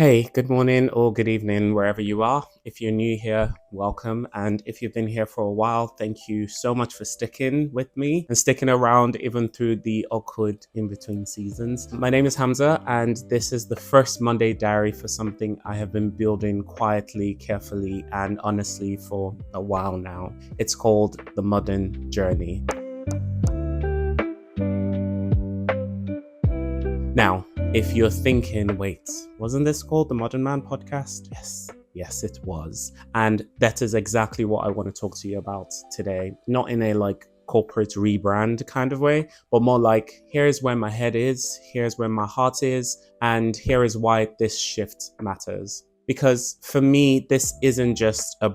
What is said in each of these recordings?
Hey, good morning or good evening, wherever you are. If you're new here, welcome. And if you've been here for a while, thank you so much for sticking with me and sticking around even through the awkward in between seasons. My name is Hamza, and this is the first Monday diary for something I have been building quietly, carefully, and honestly for a while now. It's called The Modern Journey. Now, if you're thinking, wait, wasn't this called the Modern Man podcast? Yes, it was. And that is exactly what I want to talk to you about today. Not in a corporate rebrand kind of way, but more like here's where my head is, here's where my heart is, and here is why this shift matters. Because for me, this isn't just a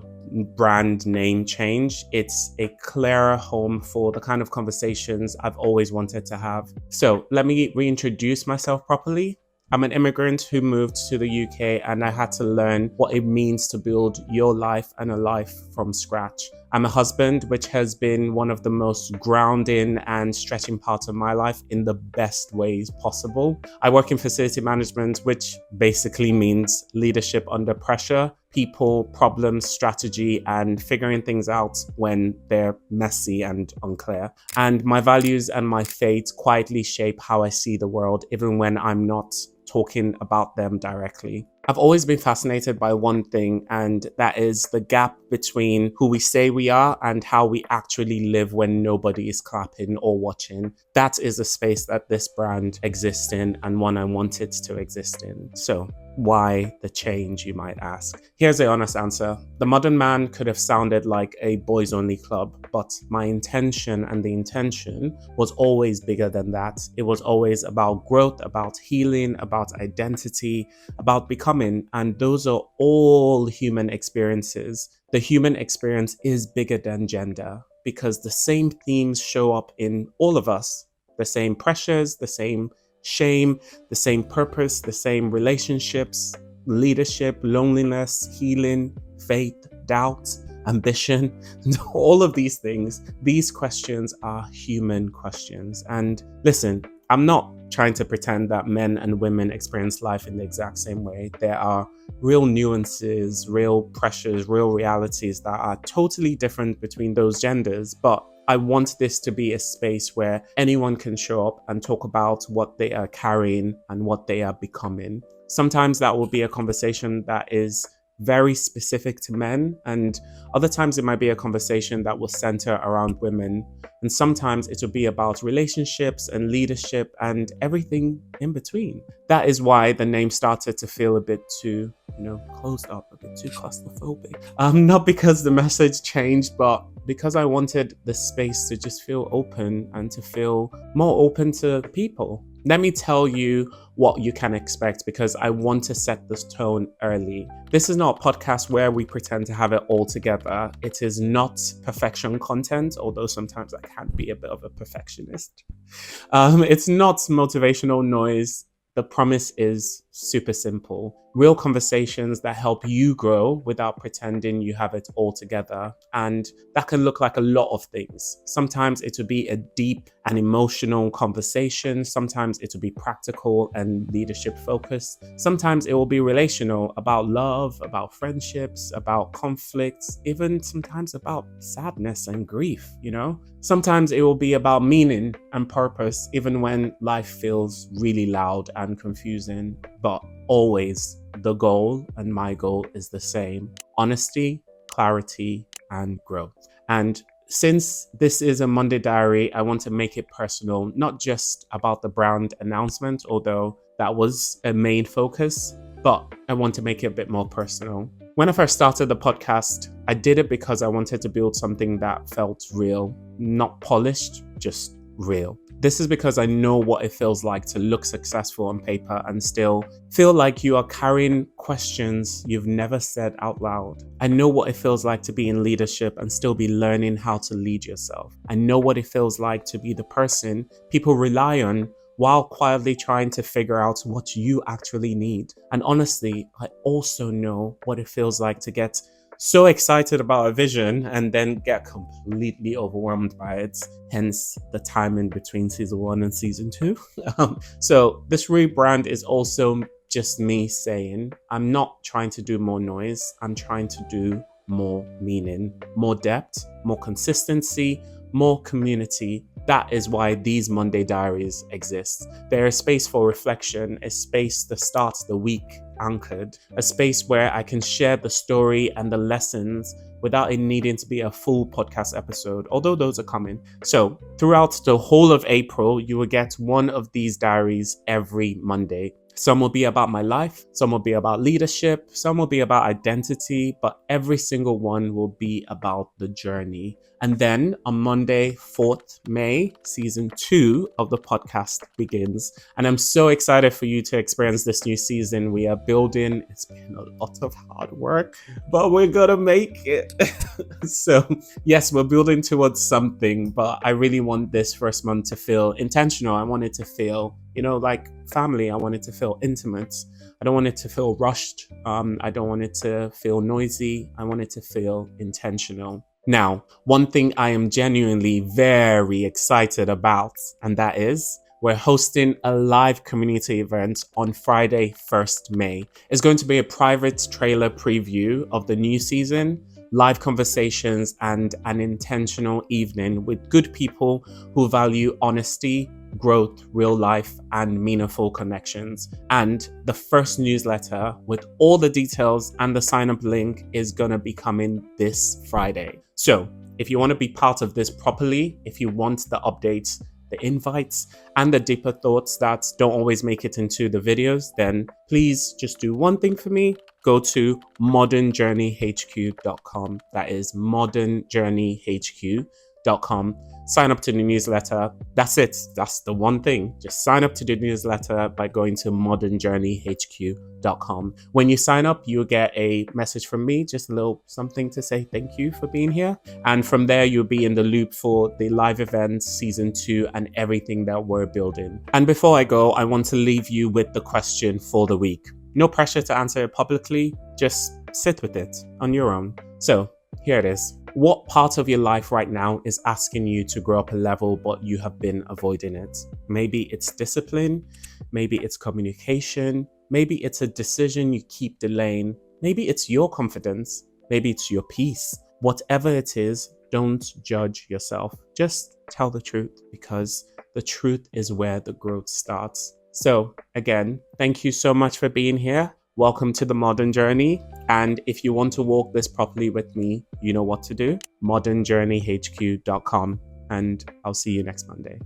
brand name change, it's a clearer home for the kind of conversations I've always wanted to have. So let me reintroduce myself properly. I'm an immigrant who moved to the UK, and I had to learn what it means to build your life and a life from scratch. I'm a husband, which has been one of the most grounding and stretching parts of my life in the best ways possible. I work in facility management, which basically means leadership under pressure, people, problems, strategy, and figuring things out when they're messy and unclear. And my values and my faith quietly shape how I see the world, even when I'm not talking about them directly. I've always been fascinated by one thing, and that is the gap between who we say we are and how we actually live when nobody is clapping or watching. That is a space that this brand exists in, and one I want it to exist in. So, why the change, you might ask? Here's the honest answer. The Modern Man could have sounded like a boys only club, but my intention and the intention was always bigger than that. It was always about growth, about healing, about identity, about becoming, and those are all human experiences. The human experience is bigger than gender because the same themes show up in all of us, the same pressures, the same shame, the same purpose, the same relationships, leadership, loneliness, healing, faith, doubt, ambition, all of these things. These questions are human questions. And listen, I'm not trying to pretend that men and women experience life in the exact same way. There are real nuances, real pressures, real realities that are totally different between those genders, but I want this to be a space where anyone can show up and talk about what they are carrying and what they are becoming. Sometimes that will be a conversation that is very specific to men, and other times it might be a conversation that will center around women, and sometimes it will be about relationships and leadership and everything in between. That is why the name started to feel a bit too closed up, a bit too claustrophobic. Not because the message changed, but because I wanted the space to just feel open and to feel more open to people. Let me tell you what you can expect, because I want to set this tone early. This is not a podcast where we pretend to have it all together. It is not perfection content, although sometimes I can be a bit of a perfectionist. It's not motivational noise. The promise is super simple. Real conversations that help you grow without pretending you have it all together. And that can look like a lot of things. Sometimes it will be a deep and emotional conversation. Sometimes it will be practical and leadership focused. Sometimes it will be relational, about love, about friendships, about conflicts, even sometimes about sadness and grief, Sometimes it will be about meaning and purpose, even when life feels really loud and confusing. But always the goal, and my goal, is the same: honesty, clarity, and growth. And since this is a Monday diary, I want to make it personal, not just about the brand announcement, although that was a main focus, but I want to make it a bit more personal. When I first started the podcast, I did it because I wanted to build something that felt real, not polished, just real. This is because I know what it feels like to look successful on paper and still feel like you are carrying questions you've never said out loud. I know what it feels like to be in leadership and still be learning how to lead yourself. I know what it feels like to be the person people rely on while quietly trying to figure out what you actually need. And honestly, I also know what it feels like to get so excited about a vision and then get completely overwhelmed by it, hence the time in between season 1 and season 2. So this rebrand is also just me saying, I'm not trying to do more noise. I'm trying to do more meaning, more depth, more consistency, more community. That is why these Monday Diaries exist. They're a space for reflection, a space that starts the week anchored, a space where I can share the story and the lessons without it needing to be a full podcast episode, although those are coming. So throughout the whole of April, you will get one of these diaries every Monday. Some will be about my life, some will be about leadership, some will be about identity, but every single one will be about the journey. And then on Monday, 4th May, season 2 of the podcast begins. And I'm so excited for you to experience this new season. We are building, it's been a lot of hard work, but we're gonna make it. So yes, we're building towards something, but I really want this first month to feel intentional. I want it to feel, like family. I want it to feel intimate. I don't want it to feel rushed. I don't want it to feel noisy. I want it to feel intentional. Now, one thing I am genuinely very excited about, and that is we're hosting a live community event on Friday, 1st May. It's going to be a private trailer preview of the new season, live conversations, and an intentional evening with good people who value honesty, growth, real life, and meaningful connections. And the first newsletter with all the details and the sign-up link is going to be coming this Friday. So if you want to be part of this properly, if you want the updates, the invites, and the deeper thoughts that don't always make it into the videos, then please just do one thing for me. Go to modernjourneyhq.com. That is modernjourneyhq.com. Sign up to the newsletter. That's it. That's the one thing. Just sign up to the newsletter by going to modernjourneyhq.com. When you sign up, you'll get a message from me, just a little something to say thank you for being here. And from there, you'll be in the loop for the live events, season 2, and everything that we're building. And before I go, I want to leave you with the question for the week. No pressure to answer it publicly. Just sit with it on your own. So here it is. What part of your life right now is asking you to grow up a level, but you have been avoiding it? Maybe it's discipline. Maybe it's communication. Maybe it's a decision you keep delaying. Maybe it's your confidence. Maybe it's your peace. Whatever it is, don't judge yourself. Just tell the truth, because the truth is where the growth starts. So again, thank you so much for being here. Welcome to the Modern Journey. And if you want to walk this properly with me, you know what to do. modernjourneyhq.com. And I'll see you next Monday.